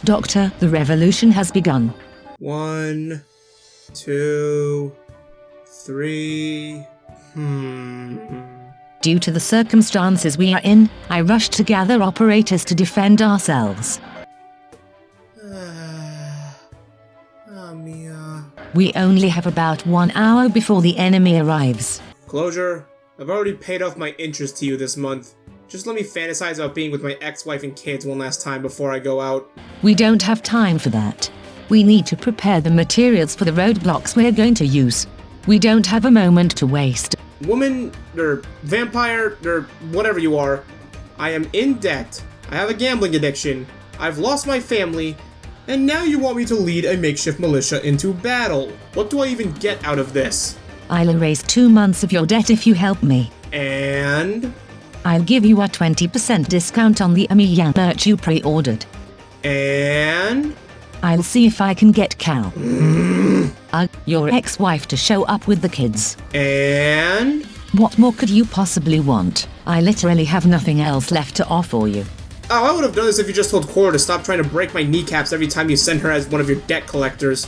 Doctor, the revolution has begun. 1, 2, 3. Due to the circumstances we are in, I rushed to gather operators to defend ourselves. We only have about 1 hour before the enemy arrives. Closure. I've already paid off my interest to you this month. Just let me fantasize about being with my ex-wife and kids one last time before I go out. We don't have time for that. We need to prepare the materials for the roadblocks we're going to use. We don't have a moment to waste. Woman, or vampire, or whatever you are, I am in debt. I have a gambling addiction. I've lost my family. And now you want me to lead a makeshift militia into battle. What do I even get out of this? I'll erase 2 months of your debt if you help me. And? I'll give you a 20% discount on the Amiyan merch you pre-ordered. And? I'll see if I can get Cal, your ex-wife, to show up with the kids. And? What more could you possibly want? I literally have nothing else left to offer you. Oh, I would have done this if you just told Cuora to stop trying to break my kneecaps every time you send her as one of your debt collectors.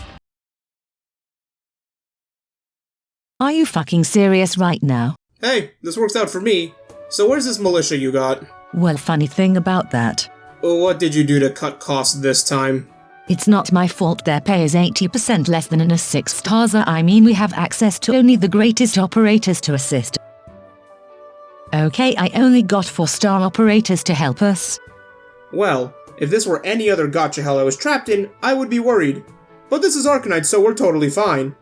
Are you fucking serious right now? Hey, this works out for me. So where's this militia you got? Well, funny thing about that. What did you do to cut costs this time? It's not my fault their pay is 80% less than in a 6-star. I mean, we have access to only the greatest operators to assist. Okay, I only got 4-star operators to help us. Well, if this were any other gacha hell I was trapped in, I would be worried. But this is Arknights, so we're totally fine.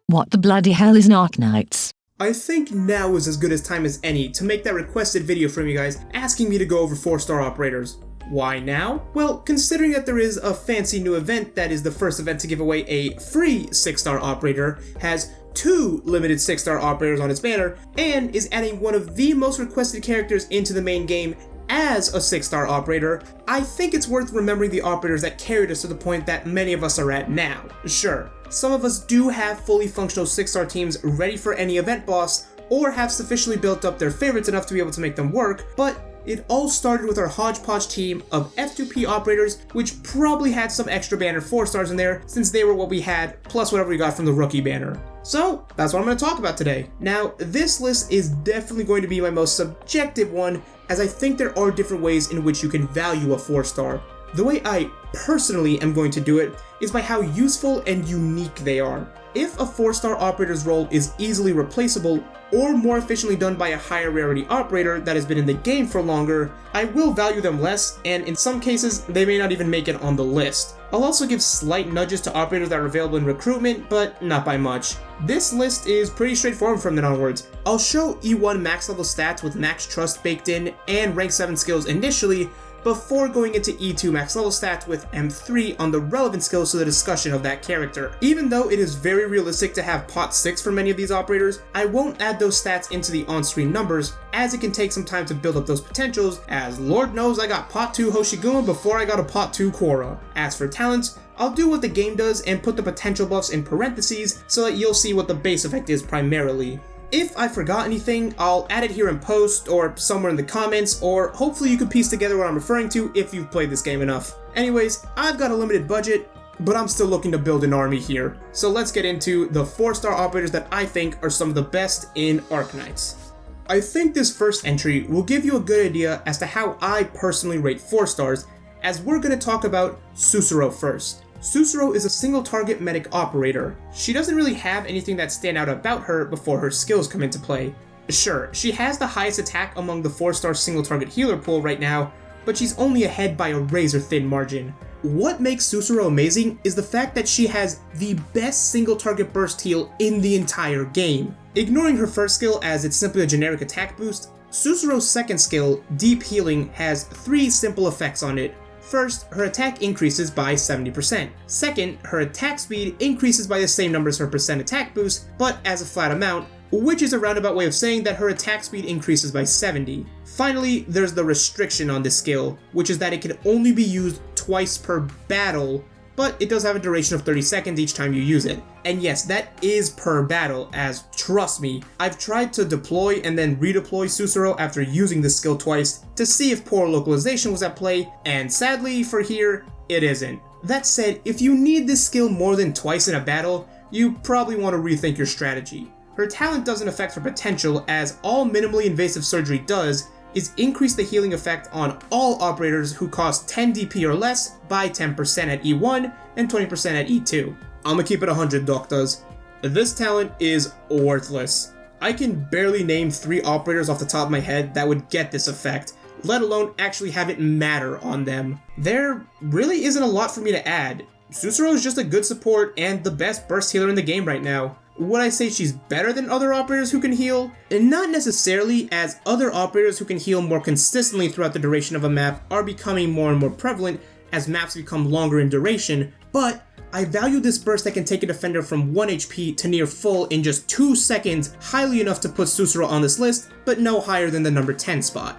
What the bloody hell is an Arknights? I think now is as good a time as any to make that requested video from you guys asking me to go over 4-star operators. Why now? Well, considering that there is a fancy new event that is the first event to give away a free 6-star operator, has 2 limited 6-star operators on its banner, and is adding one of the most requested characters into the main game as a 6-star operator, I think it's worth remembering the operators that carried us to the point that many of us are at now. Sure, some of us do have fully functional 6-star teams ready for any event boss, or have sufficiently built up their favorites enough to be able to make them work, but it all started with our hodgepodge team of F2P operators, which probably had some extra banner 4-stars in there since they were what we had, plus whatever we got from the rookie banner. So, that's what I'm going to talk about today. Now, this list is definitely going to be my most subjective one, as I think there are different ways in which you can value a 4-star. The way I personally am going to do it is by how useful and unique they are. If a 4-star operator's role is easily replaceable or more efficiently done by a higher rarity operator that has been in the game for longer, I will value them less, and in some cases, they may not even make it on the list. I'll also give slight nudges to operators that are available in recruitment, but not by much. This list is pretty straightforward from then onwards. I'll show E1 max level stats with max trust baked in and rank 7 skills initially, before going into E2 max level stats with M3 on the relevant skills to the discussion of that character. Even though it is very realistic to have pot 6 for many of these operators, I won't add those stats into the on-screen numbers, as it can take some time to build up those potentials, as Lord knows I got pot 2 Hoshiguma before I got a pot 2 Cuora. As for talents, I'll do what the game does and put the potential buffs in parentheses so that you'll see what the base effect is primarily. If I forgot anything, I'll add it here in post or somewhere in the comments, or hopefully you can piece together what I'm referring to if you've played this game enough. Anyways, I've got a limited budget, but I'm still looking to build an army here. So let's get into the 4-star operators that I think are some of the best in Arknights. I think this first entry will give you a good idea as to how I personally rate 4-stars, as we're going to talk about Sussurro first. Sussurro is a single target medic operator. She doesn't really have anything that stand out about her before her skills come into play. Sure, she has the highest attack among the 4-star single target healer pool right now, but she's only ahead by a razor thin margin. What makes Sussurro amazing is the fact that she has the best single target burst heal in the entire game. Ignoring her first skill as it's simply a generic attack boost, Sussurro's second skill, Deep Healing, has 3 simple effects on it. First, her attack increases by 70%. Second, her attack speed increases by the same number as her percent attack boost, but as a flat amount, which is a roundabout way of saying that her attack speed increases by 70. Finally, there's the restriction on this skill, which is that it can only be used twice per battle, but it does have a duration of 30 seconds each time you use it. And yes, that is per battle, as trust me, I've tried to deploy and then redeploy Sussurro after using this skill twice to see if poor localization was at play, and sadly for here, it isn't. That said, if you need this skill more than twice in a battle, you probably want to rethink your strategy. Her talent doesn't affect her potential, as all minimally invasive surgery does is increase the healing effect on all operators who cost 10 DP or less by 10% at E1 and 20% at E2. I'ma keep it 100, doctors. This talent is worthless. I can barely name 3 operators off the top of my head that would get this effect, let alone actually have it matter on them. There really isn't a lot for me to add. Sussurro is just a good support and the best burst healer in the game right now. Would I say she's better than other operators who can heal? And not necessarily, as other operators who can heal more consistently throughout the duration of a map are becoming more and more prevalent as maps become longer in duration, but I value this burst that can take a defender from 1 HP to near full in just 2 seconds highly enough to put Sussurro on this list, but no higher than the number 10 spot.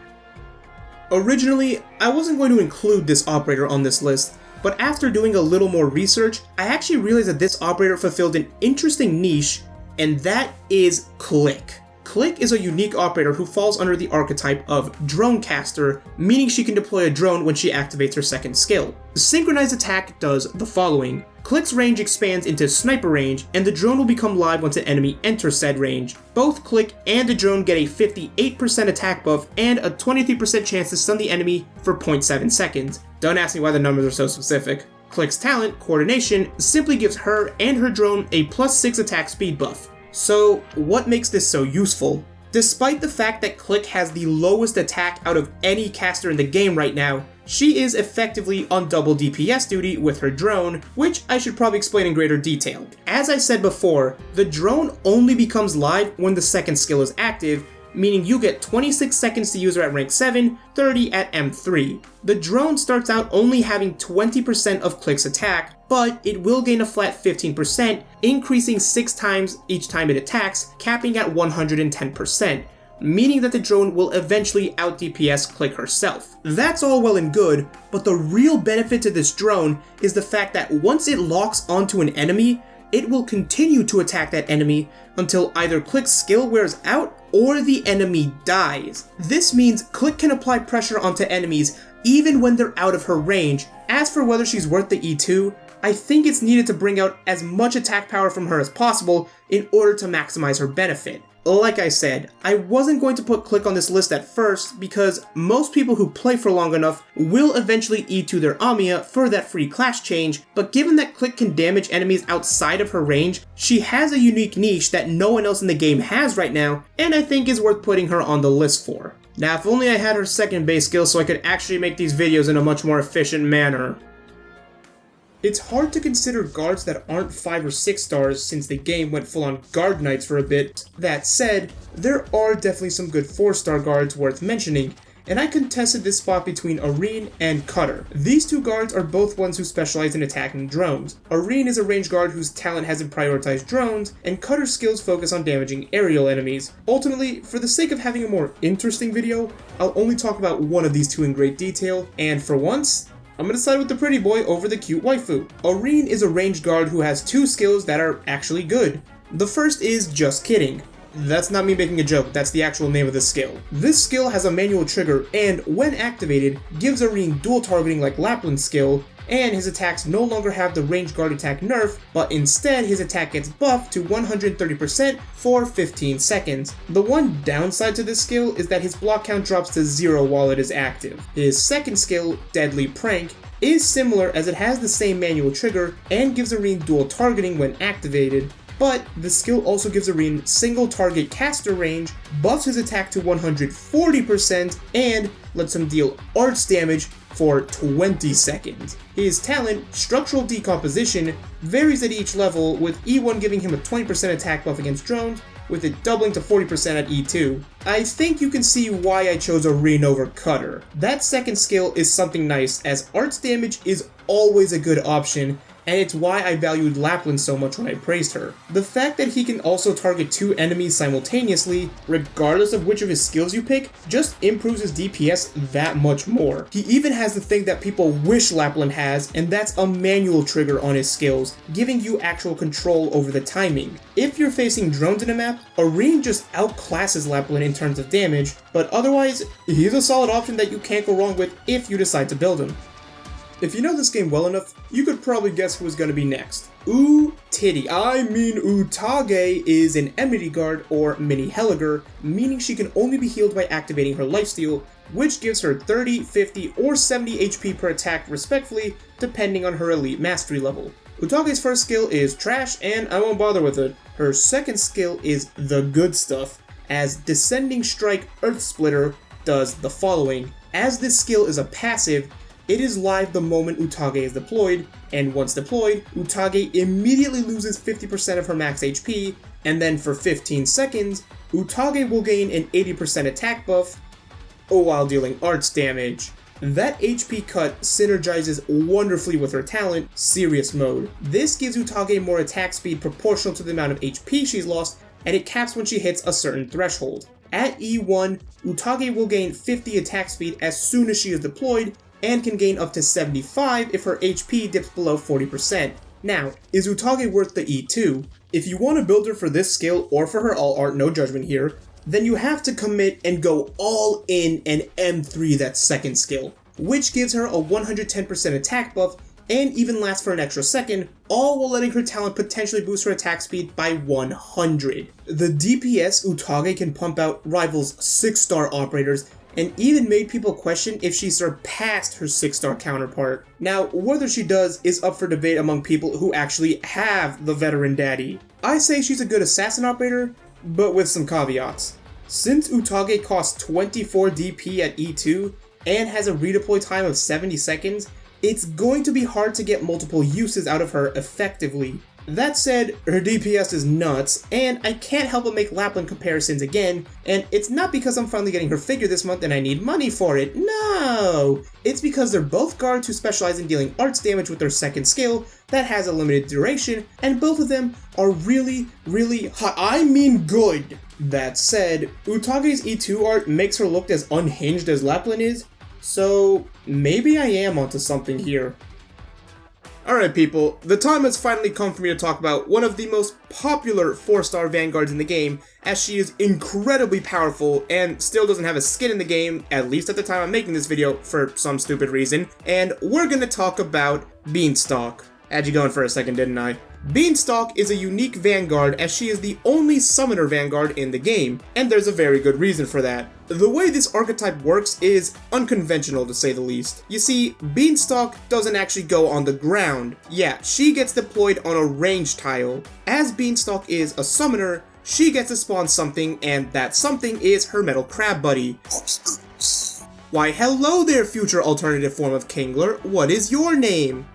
Originally, I wasn't going to include this operator on this list, but after doing a little more research, I actually realized that this operator fulfilled an interesting niche, and that is Click. Click is a unique operator who falls under the archetype of Drone Caster, meaning she can deploy a drone when she activates her second skill. Synchronized attack does the following. Click's range expands into sniper range, and the drone will become live once an enemy enters said range. Both Click and the drone get a 58% attack buff and a 23% chance to stun the enemy for 0.7 seconds. Don't ask me why the numbers are so specific. Click's talent, Coordination, simply gives her and her drone a +6 attack speed buff. So, what makes this so useful? Despite the fact that Click has the lowest attack out of any caster in the game right now, she is effectively on double DPS duty with her drone, which I should probably explain in greater detail. As I said before, the drone only becomes live when the second skill is active, meaning you get 26 seconds to use her at rank 7, 30 at M3. The drone starts out only having 20% of Click's attack, but it will gain a flat 15%, increasing 6 times each time it attacks, capping at 110%, meaning that the drone will eventually out DPS Click herself. That's all well and good, but the real benefit to this drone is the fact that once it locks onto an enemy, it will continue to attack that enemy until either Click's skill wears out or the enemy dies. This means Click can apply pressure onto enemies even when they're out of her range. As for whether she's worth the E2, I think it's needed to bring out as much attack power from her as possible in order to maximize her benefit. Like I said, I wasn't going to put Click on this list at first because most people who play for long enough will eventually E2 their Omnia for that free class change, but given that Click can damage enemies outside of her range, she has a unique niche that no one else in the game has right now, and I think is worth putting her on the list for. Now, if only I had her second base skill so I could actually make these videos in a much more efficient manner. It's hard to consider guards that aren't 5 or 6 stars since the game went full on Arknights for a bit. That said, there are definitely some good 4-star guards worth mentioning, and I contested this spot between Arene and Cutter. These two guards are both ones who specialize in attacking drones. Arene is a range guard whose talent hasn't prioritized drones, and Cutter's skills focus on damaging aerial enemies. Ultimately, for the sake of having a more interesting video, I'll only talk about one of these two in great detail, and for once, I'm gonna side with the pretty boy over the cute waifu. Arene is a ranged guard who has 2 skills that are actually good. The first is Just Kidding. That's not me making a joke, that's the actual name of the skill. This skill has a manual trigger and, when activated, gives Arene dual targeting like Lapland's skill, and his attacks no longer have the ranged guard attack nerf, but instead his attack gets buffed to 130% for 15 seconds. The one downside to this skill is that his block count drops to 0 while it is active. His second skill, Deadly Prank, is similar as it has the same manual trigger and gives Arene dual targeting when activated, but the skill also gives Arene single target caster range, buffs his attack to 140%, and lets him deal arts damage for 20 seconds. His talent, Structural Decomposition, varies at each level, with E1 giving him a 20% attack buff against drones, with it doubling to 40% at E2. I think you can see why I chose Arene over Cutter. That second skill is something nice, as arts damage is always a good option, and it's why I valued Lapland so much when I praised her. The fact that he can also target 2 enemies simultaneously, regardless of which of his skills you pick, just improves his DPS that much more. He even has the thing that people wish Lapland has, and that's a manual trigger on his skills, giving you actual control over the timing. If you're facing drones in a map, Arene just outclasses Lapland in terms of damage, but otherwise, he's a solid option that you can't go wrong with if you decide to build him. If you know this game well enough, you could probably guess who was going to be next. Utage is an enmity guard or mini Helliger, meaning she can only be healed by activating her lifesteal, which gives her 30, 50, or 70 HP per attack respectively, depending on her elite mastery level. Utage's first skill is trash, and I won't bother with it. Her second skill is the good stuff, as Descending Strike Earth Splitter does the following. As this skill is a passive, it is live the moment Utage is deployed, and once deployed, Utage immediately loses 50% of her max HP, and then for 15 seconds, Utage will gain an 80% attack buff while dealing arts damage. That HP cut synergizes wonderfully with her talent, Serious Mode. This gives Utage more attack speed proportional to the amount of HP she's lost, and it caps when she hits a certain threshold. At E1, Utage will gain 50 attack speed as soon as she is deployed, and can gain up to 75 if her HP dips below 40%. Now, is Utage worth the E2? If you want to build her for this skill or for her all art, no judgment here, then you have to commit and go all in and M3 that second skill, which gives her a 110% attack buff and even lasts for an extra second, all while letting her talent potentially boost her attack speed by 100. The DPS Utage can pump out rivals 6-star operators, and even made people question if she surpassed her 6-star counterpart. Now, whether she does is up for debate among people who actually have the veteran daddy. I say she's a good assassin operator, but with some caveats. Since Utage costs 24 DP at E2 and has a redeploy time of 70 seconds, it's going to be hard to get multiple uses out of her effectively. That said, her DPS is nuts, and I can't help but make Lapland comparisons again, and it's not because I'm finally getting her figure this month and I need money for it, no! It's because they're both guards who specialize in dealing arts damage with their second skill that has a limited duration, and both of them are really, really hot. I mean good! That said, Utage's E2 art makes her look as unhinged as Lapland is, so maybe I am onto something here. Alright people, the time has finally come for me to talk about one of the most popular 4-star vanguards in the game, as she is incredibly powerful and still doesn't have a skin in the game, at least at the time I'm making this video for some stupid reason, and we're gonna talk about Beanstalk. Had you going for a second, didn't I? Beanstalk is a unique vanguard as she is the only summoner vanguard in the game, and there's a very good reason for that. The way this archetype works is unconventional to say the least. You see, Beanstalk doesn't actually go on the ground. Yeah, she gets deployed on a range tile. As Beanstalk is a summoner, she gets to spawn something, and that something is her metal crab buddy. Why hello there, future alternative form of Kingler, what is your name?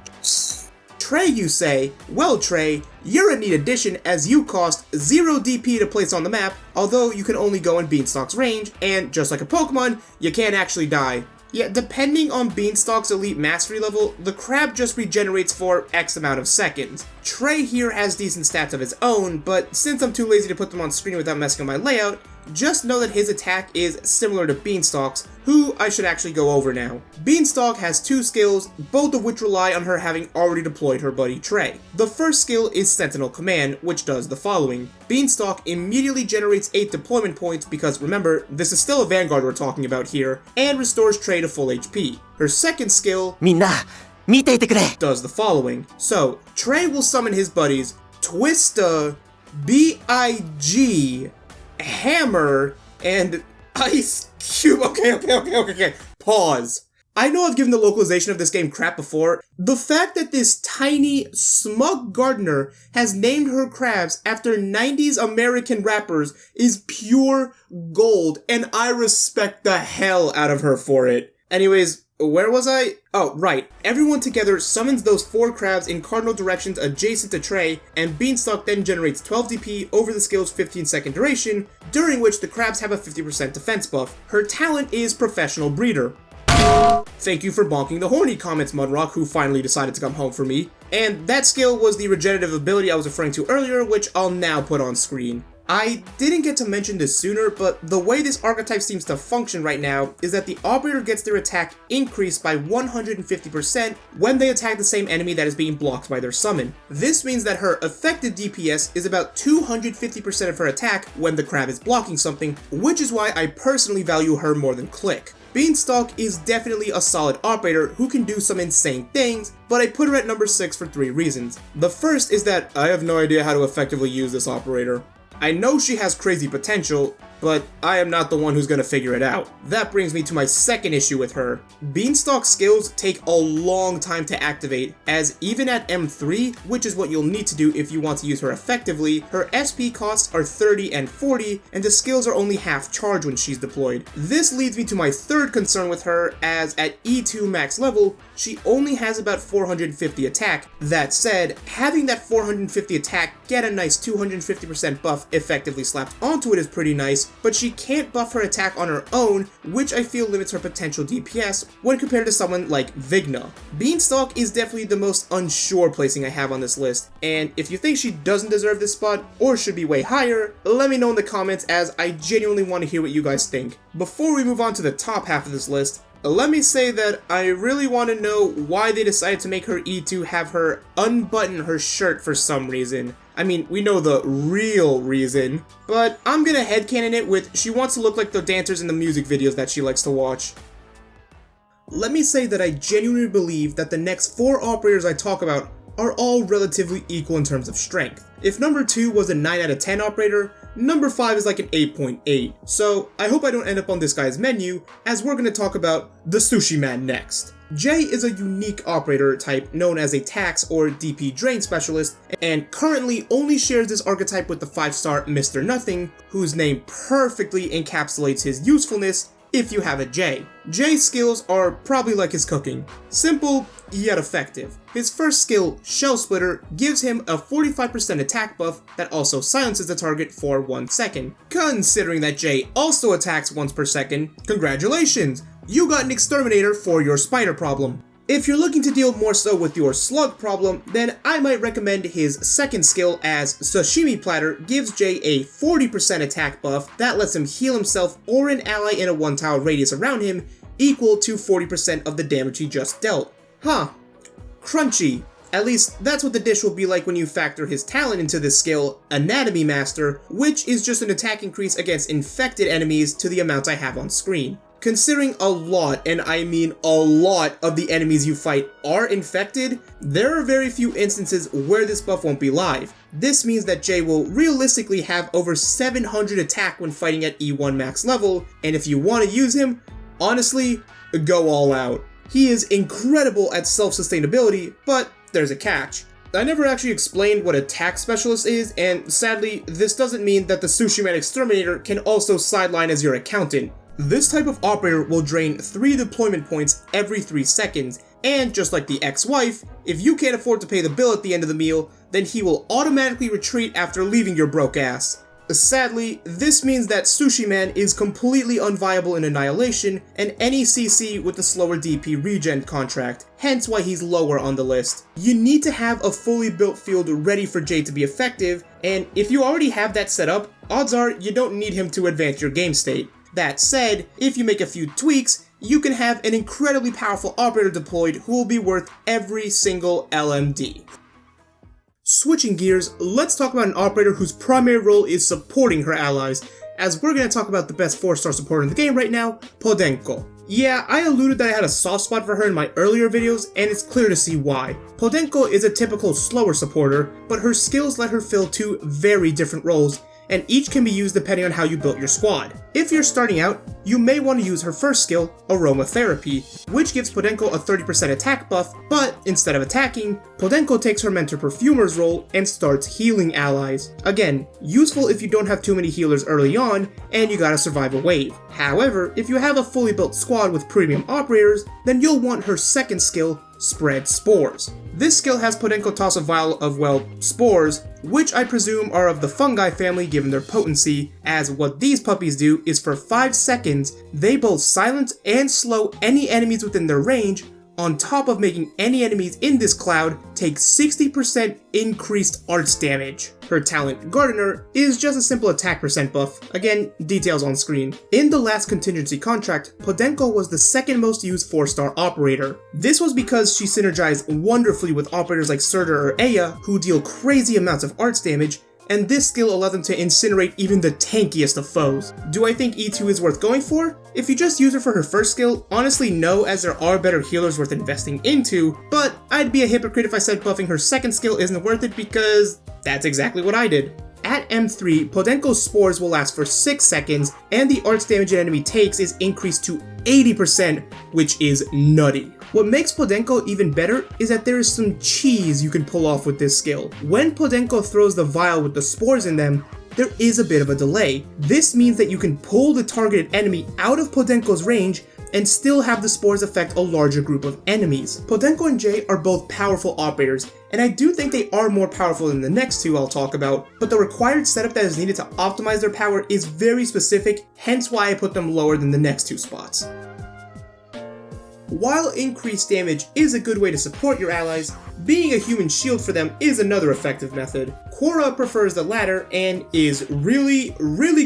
Trey, you say? Well, Trey, you're a neat addition as you cost 0 DP to place on the map, although you can only go in Beanstalk's range, and just like a Pokemon, you can't actually die. Yeah, depending on Beanstalk's elite mastery level, the crab just regenerates for X amount of seconds. Trey here has decent stats of his own, but since I'm too lazy to put them on screen without messing up my layout, just know that his attack is similar to Beanstalk's, who I should actually go over now. Beanstalk has 2 skills, both of which rely on her having already deployed her buddy Trey. The first skill is Sentinel Command, which does the following. Beanstalk immediately generates 8 deployment points because remember, this is still a Vanguard we're talking about here, and restores Trey to full HP. Her second skill does the following. So, Trey will summon his buddies Twista, B.I.G., Hammer, and Ice Cube. Okay. Pause. I know I've given the localization of this game crap before. The fact that this tiny, smug gardener has named her crabs after 90s American rappers is pure gold, and I respect the hell out of her for it. Anyways, where was I? Oh, right. Everyone together summons those 4 crabs in cardinal directions adjacent to Trey, and Beanstalk then generates 12 DP over the skill's 15-second duration, during which the crabs have a 50% defense buff. Her talent is Professional Breeder. Thank you for bonking the horny comments, Mudrock, who finally decided to come home for me. And that skill was the regenerative ability I was referring to earlier, which I'll now put on screen. I didn't get to mention this sooner, but the way this archetype seems to function right now is that the operator gets their attack increased by 150% when they attack the same enemy that is being blocked by their summon. This means that her effective DPS is about 250% of her attack when the crab is blocking something, which is why I personally value her more than Click. Beanstalk is definitely a solid operator who can do some insane things, but I put her at number 6 for 3 reasons. The first is that I have no idea how to effectively use this operator. I know she has crazy potential, but I am not the one who's gonna figure it out. That brings me to my second issue with her. Beanstalk's skills take a long time to activate, as even at M3, which is what you'll need to do if you want to use her effectively, her SP costs are 30 and 40, and the skills are only half charge when she's deployed. This leads me to my third concern with her, as at E2 max level, she only has about 450 attack. That said, having that 450 attack get a nice 250% buff effectively slapped onto it is pretty nice, but she can't buff her attack on her own, which I feel limits her potential DPS when compared to someone like Vigna. Beanstalk is definitely the most unsure placing I have on this list, and if you think she doesn't deserve this spot or should be way higher, let me know in the comments, as I genuinely want to hear what you guys think. Before we move on to the top half of this list, let me say that I really want to know why they decided to make her E2 have her unbutton her shirt for some reason. I mean, we know the real reason, but I'm gonna headcanon it with she wants to look like the dancers in the music videos that she likes to watch. Let me say that I genuinely believe that the next 4 operators I talk about are all relatively equal in terms of strength. If number 2 was a 9 out of 10 operator, number 5 is like an 8.8. So I hope I don't end up on this guy's menu, as we're going to talk about the Sushiman next. Jay is a unique operator type known as a tax or DP drain specialist, and currently only shares this archetype with the 5-star Mr. Nothing, whose name perfectly encapsulates his usefulness if you have a Jay. Jay's skills are probably like his cooking. Simple, yet effective. His first skill, Shell Splitter, gives him a 45% attack buff that also silences the target for 1 second. Considering that Jay also attacks once per second, congratulations! You got an exterminator for your spider problem. If you're looking to deal more so with your slug problem, then I might recommend his second skill, as Sashimi Platter gives Jay a 40% attack buff that lets him heal himself or an ally in a 1-tile radius around him, equal to 40% of the damage he just dealt. Huh. Crunchy. At least that's what the dish will be like when you factor his talent into this skill, Anatomy Master, which is just an attack increase against infected enemies to the amount I have on screen. Considering a lot, and I mean a lot, of the enemies you fight are infected, there are very few instances where this buff won't be live. This means that Jay will realistically have over 700 attack when fighting at E1 max level, and if you want to use him, honestly, go all out. He is incredible at self-sustainability, but there's a catch. I never actually explained what a tax specialist is, and sadly, this doesn't mean that the Sushiman Exterminator can also sideline as your accountant. This type of operator will drain 3 deployment points every 3 seconds, and just like the ex-wife, if you can't afford to pay the bill at the end of the meal, then he will automatically retreat after leaving your broke ass. Sadly, this means that Sushiman is completely unviable in Annihilation and any CC with the slower DP regen contract, hence why he's lower on the list. You need to have a fully built field ready for Jay to be effective, and if you already have that set up, odds are you don't need him to advance your game state. That said, if you make a few tweaks, you can have an incredibly powerful operator deployed who will be worth every single LMD. Switching gears, let's talk about an operator whose primary role is supporting her allies, as we're going to talk about the best 4-star supporter in the game right now, Podenco. Yeah, I alluded that I had a soft spot for her in my earlier videos, and it's clear to see why. Podenco is a typical slower supporter, but her skills let her fill 2 very different roles, and each can be used depending on how you built your squad. If you're starting out, you may want to use her first skill, Aromatherapy, which gives Podenco a 30% attack buff, but instead of attacking, Podenco takes her Mentor Perfumer's role and starts healing allies. Again, useful if you don't have too many healers early on, and you gotta survive a wave. However, if you have a fully built squad with premium operators, then you'll want her second skill, Spread Spores. This skill has Podenco toss a vial of, well, spores, which I presume are of the fungi family given their potency, as what these puppies do is for 5 seconds, they both silence and slow any enemies within their range, on top of making any enemies in this cloud take 60% increased arts damage. Her talent, Gardener, is just a simple attack percent buff. Again, details on screen. In the last contingency contract, Podenco was the second most used 4-star operator. This was because she synergized wonderfully with operators like Surtur or Aya, who deal crazy amounts of arts damage, and this skill allows them to incinerate even the tankiest of foes. Do I think E2 is worth going for? If you just use her for her first skill, honestly no, as there are better healers worth investing into, but I'd be a hypocrite if I said buffing her second skill isn't worth it, because that's exactly what I did. At M3, Podenco's spores will last for 6 seconds, and the arts damage an enemy takes is increased to 80%, which is nutty. What makes Podenco even better is that there is some cheese you can pull off with this skill. When Podenco throws the vial with the spores in them, there is a bit of a delay. This means that you can pull the targeted enemy out of Podenco's range and still have the spores affect a larger group of enemies. Podenco and Jay are both powerful operators, and I do think they are more powerful than the next two I'll talk about, but the required setup that is needed to optimize their power is very specific, hence why I put them lower than the next two spots. While increased damage is a good way to support your allies, being a human shield for them is another effective method. Cuora prefers the latter and is really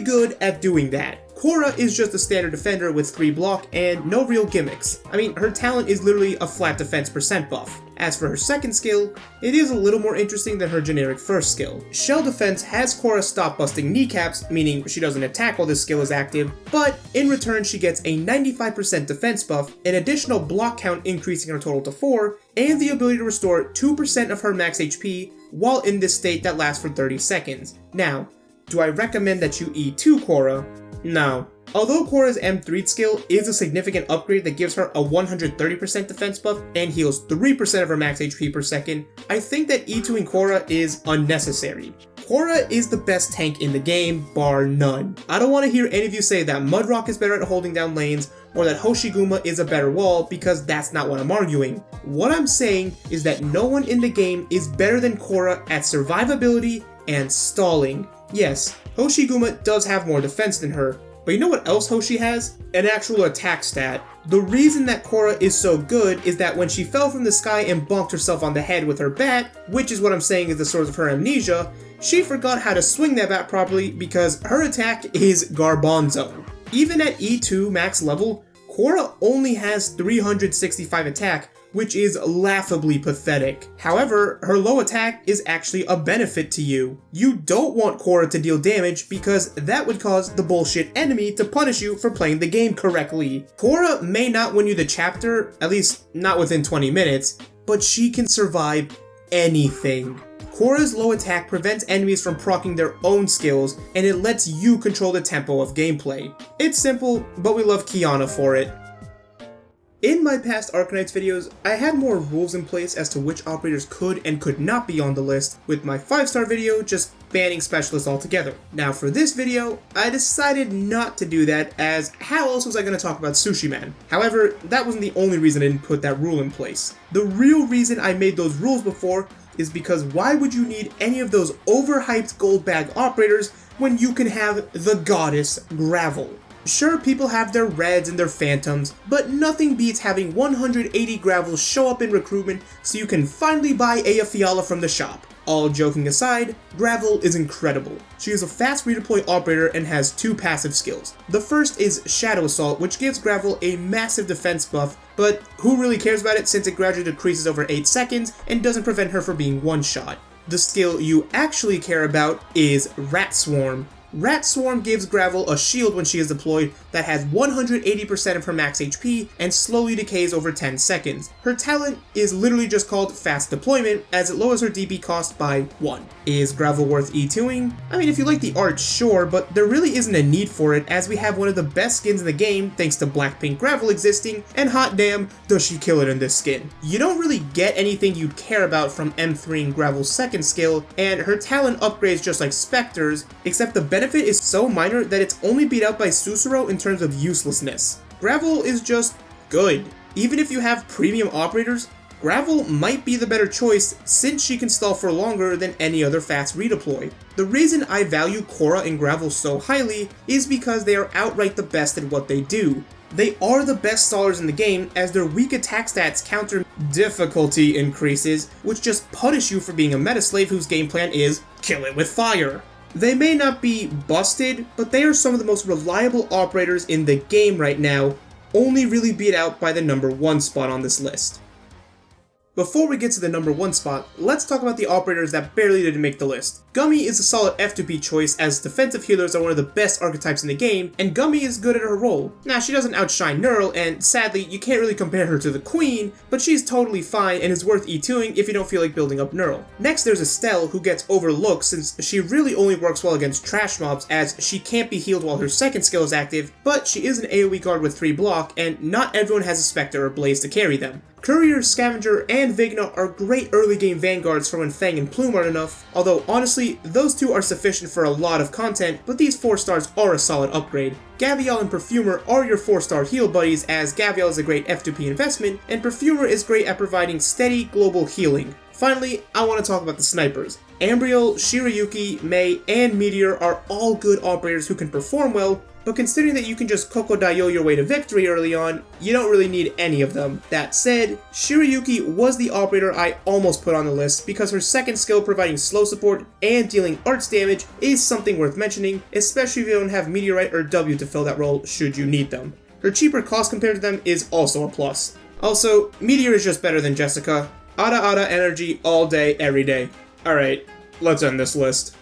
good at doing that. Cuora is just a standard defender with 3 block and no real gimmicks. I mean, her talent is literally a flat defense % buff. As for her second skill, it is a little more interesting than her generic first skill. Shell defense has Cuora stop busting kneecaps, meaning she doesn't attack while this skill is active, but in return she gets a 95% defense buff, an additional block count increasing her total to 4, and the ability to restore 2% of her max HP while in this state that lasts for 30 seconds. Now, do I recommend that you E2 Cuora? No. Although Cuora's M3 skill is a significant upgrade that gives her a 130% defense buff and heals 3% of her max HP per second, I think that E2ing Cuora is unnecessary. Cuora is the best tank in the game, bar none. I don't want to hear any of you say that Mudrock is better at holding down lanes or that Hoshiguma is a better wall, because that's not what I'm arguing. What I'm saying is that no one in the game is better than Cuora at survivability and stalling. Yes, Hoshiguma does have more defense than her, but you know what else Hoshi has? An actual attack stat. The reason that Cuora is so good is that when she fell from the sky and bonked herself on the head with her bat, which is what I'm saying is the source of her amnesia, she forgot how to swing that bat properly because her attack is Garbanzo. Even at E2 max level, Cuora only has 365 attack, which is laughably pathetic. However, her low attack is actually a benefit to you. You don't want Cuora to deal damage because that would cause the bullshit enemy to punish you for playing the game correctly. Cuora may not win you the chapter, at least not within 20 minutes, but she can survive anything. Cuora's low attack prevents enemies from proccing their own skills, and it lets you control the tempo of gameplay. It's simple, but we love Qiyana for it. In my past Arknights videos, I had more rules in place as to which operators could and could not be on the list, with my 5-star video just banning specialists altogether. Now for this video, I decided not to do that, as how else was I going to talk about Sushiman? However, that wasn't the only reason I didn't put that rule in place. The real reason I made those rules before is because why would you need any of those overhyped gold bag operators when you can have the goddess Gravel? Sure, people have their reds and their phantoms, but nothing beats having 180 Gravels show up in recruitment so you can finally buy Aya Fiala from the shop. All joking aside, Gravel is incredible. She is a fast redeploy operator and has 2 passive skills. The first is Shadow Assault, which gives Gravel a massive defense buff, but who really cares about it since it gradually decreases over 8 seconds and doesn't prevent her from being one-shot. The skill you actually care about is Rat Swarm. Rat Swarm gives Gravel a shield when she is deployed that has 180% of her max HP and slowly decays over 10 seconds. Her talent is literally just called Fast Deployment, as it lowers her DP cost by 1. Is Gravel worth E2ing? I mean, if you like the art, sure, but there really isn't a need for it, as we have one of the best skins in the game thanks to Blackpink Gravel existing, and hot damn, does she kill it in this skin. You don't really get anything you'd care about from M3ing Gravel's second skill, and her talent upgrades just like Spectre's, except the benefit is so minor that it's only beat out by Sussurro in terms of uselessness. Gravel is just good. Even if you have premium operators, Gravel might be the better choice since she can stall for longer than any other fast redeploy. The reason I value Cuora and Gravel so highly is because they are outright the best at what they do. They are the best stallers in the game, as their weak attack stats counter difficulty increases, which just punish you for being a meta slave whose game plan is kill it with fire. They may not be busted, but they are some of the most reliable operators in the game right now, only really beat out by the number 1 spot on this list. Before we get to the number 1 spot, let's talk about the operators that barely didn't make the list. Gummy is a solid F2P choice as defensive healers are one of the best archetypes in the game, and Gummy is good at her role. Now, she doesn't outshine Neural, and sadly, you can't really compare her to the Queen, but she's totally fine and is worth E2ing if you don't feel like building up Neural. Next, there's Estelle, who gets overlooked since she really only works well against trash mobs as she can't be healed while her second skill is active, but she is an AoE guard with 3 block, and not everyone has a Spectre or Blaze to carry them. Courier, Scavenger, and Vigna are great early game vanguards for when Fang and Plume aren't enough, although honestly, those 2 are sufficient for a lot of content, but these 4 stars are a solid upgrade. Gavial and Perfumer are your 4-star heal buddies as Gavial is a great F2P investment, and Perfumer is great at providing steady global healing. Finally, I want to talk about the snipers. Ambriel, Shirayuki, Mei, and Meteor are all good operators who can perform well, but considering that you can just Kokodayo your way to victory early on, you don't really need any of them. That said, Shirayuki was the operator I almost put on the list because her second skill providing slow support and dealing arts damage is something worth mentioning, especially if you don't have Meteorite or W to fill that role should you need them. Her cheaper cost compared to them is also a plus. Also, Meteor is just better than Jessica. Ada energy all day, every day. Alright, let's end this list.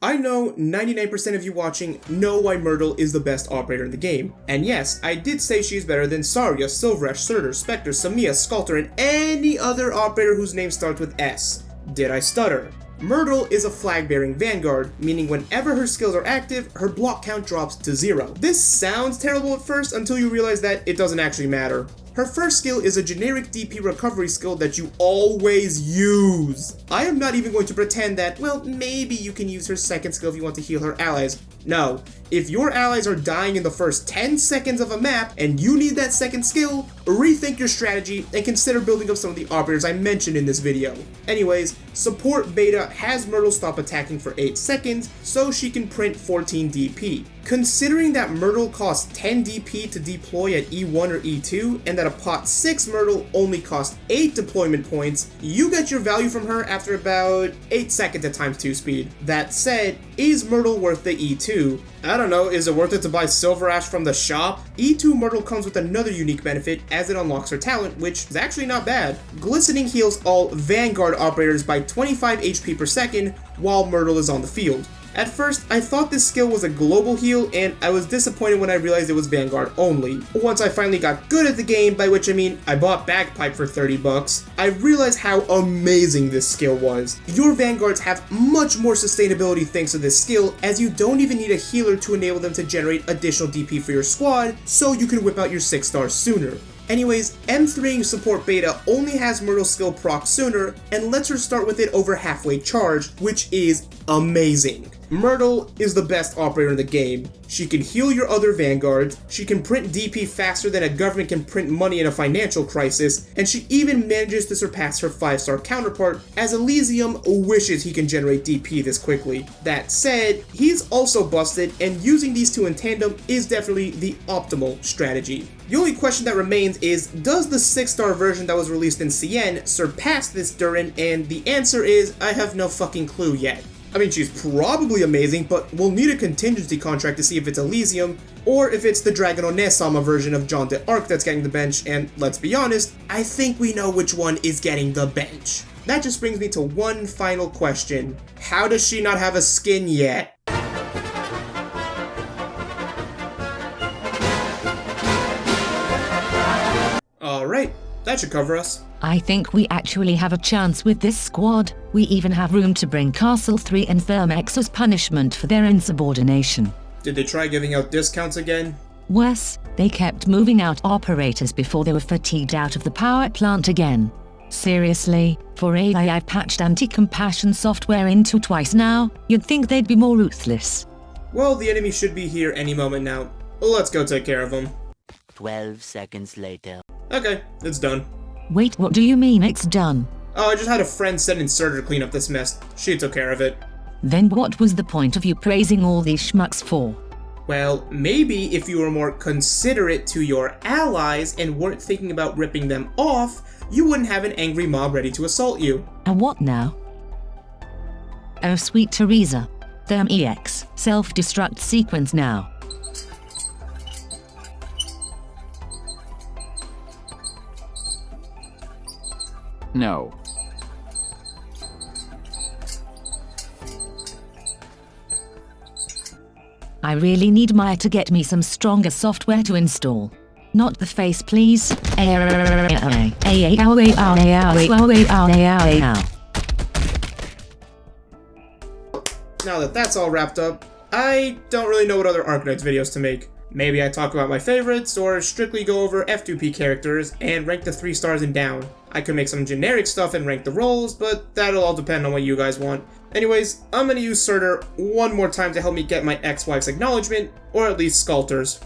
I know 99% of you watching know why Myrtle is the best operator in the game. And yes, I did say she's better than Saria, Silverash, Surtur, Spectre, Samia, Sculptor, and any other operator whose name starts with S. Did I stutter? Myrtle is a flag-bearing vanguard, meaning whenever her skills are active, her block count drops to 0. This sounds terrible at first until you realize that it doesn't actually matter. Her first skill is a generic DP recovery skill that you always use. I am not even going to pretend that, well, maybe you can use her second skill if you want to heal her allies. No, if your allies are dying in the first 10 seconds of a map and you need that second skill, rethink your strategy and consider building up some of the operators I mentioned in this video. Anyways, support beta has Myrtle stop attacking for 8 seconds so she can print 14 DP. Considering that Myrtle costs 10 DP to deploy at E1 or E2, and that a pot 6 Myrtle only costs 8 deployment points, you get your value from her after about 8 seconds at ×2 speed. That said, is Myrtle worth the E2? I don't know, is it worth it to buy Silverash from the shop? E2 Myrtle comes with another unique benefit as it unlocks her talent, which is actually not bad. Glistening heals all Vanguard operators by 25 HP per second while Myrtle is on the field. At first, I thought this skill was a global heal, and I was disappointed when I realized it was Vanguard only. Once I finally got good at the game, by which I mean I bought Bagpipe for 30 bucks, I realized how amazing this skill was. Your Vanguards have much more sustainability thanks to this skill, as you don't even need a healer to enable them to generate additional DP for your squad, so you can whip out your 6 stars sooner. Anyways, M3ing support beta only has Myrtle's skill proc sooner and lets her start with it over halfway charged, which is amazing. Myrtle is the best operator in the game. She can heal your other vanguards, she can print DP faster than a government can print money in a financial crisis, and she even manages to surpass her 5-star counterpart, as Elysium wishes he can generate DP this quickly. That said, he's also busted, and using these two in tandem is definitely the optimal strategy. The only question that remains is, does the 6-star version that was released in CN surpass this Durin? And the answer is, I have no fucking clue yet. I mean, she's probably amazing, but we'll need a contingency contract to see if it's Elysium, or if it's the Dragon Onesama version of John d'Arc that's getting the bench, and let's be honest, I think we know which one is getting the bench. That just brings me to one final question. How does she not have a skin yet? Alright, that should cover us. I think we actually have a chance with this squad. We even have room to bring Castle 3 and Thermex as punishment for their insubordination. Did they try giving out discounts again? Worse, they kept moving out operators before they were fatigued out of the power plant again. Seriously, for AI I've patched anti-compassion software into twice now, you'd think they'd be more ruthless. Well, the enemy should be here any moment now. Let's go take care of them. 12 seconds later. Okay, it's done. Wait, what do you mean it's done? Oh, I just had a friend send in Surtur to clean up this mess. She took care of it. Then what was the point of you praising all these schmucks for? Well, maybe if you were more considerate to your allies and weren't thinking about ripping them off, you wouldn't have an angry mob ready to assault you. And what now? Oh sweet Teresa. Therm EX, self-destruct sequence now. No. I really need Maya to get me some stronger software to install. Not the face, please. Now that that's all wrapped up, I don't really know what other Arknights videos to make. Maybe I talk about my favorites, or strictly go over F2P characters and rank the 3 stars and down. I could make some generic stuff and rank the roles, but that'll all depend on what you guys want. Anyways, I'm gonna use Sussurro one more time to help me get my ex-wife's acknowledgement, or at least Sculptor's.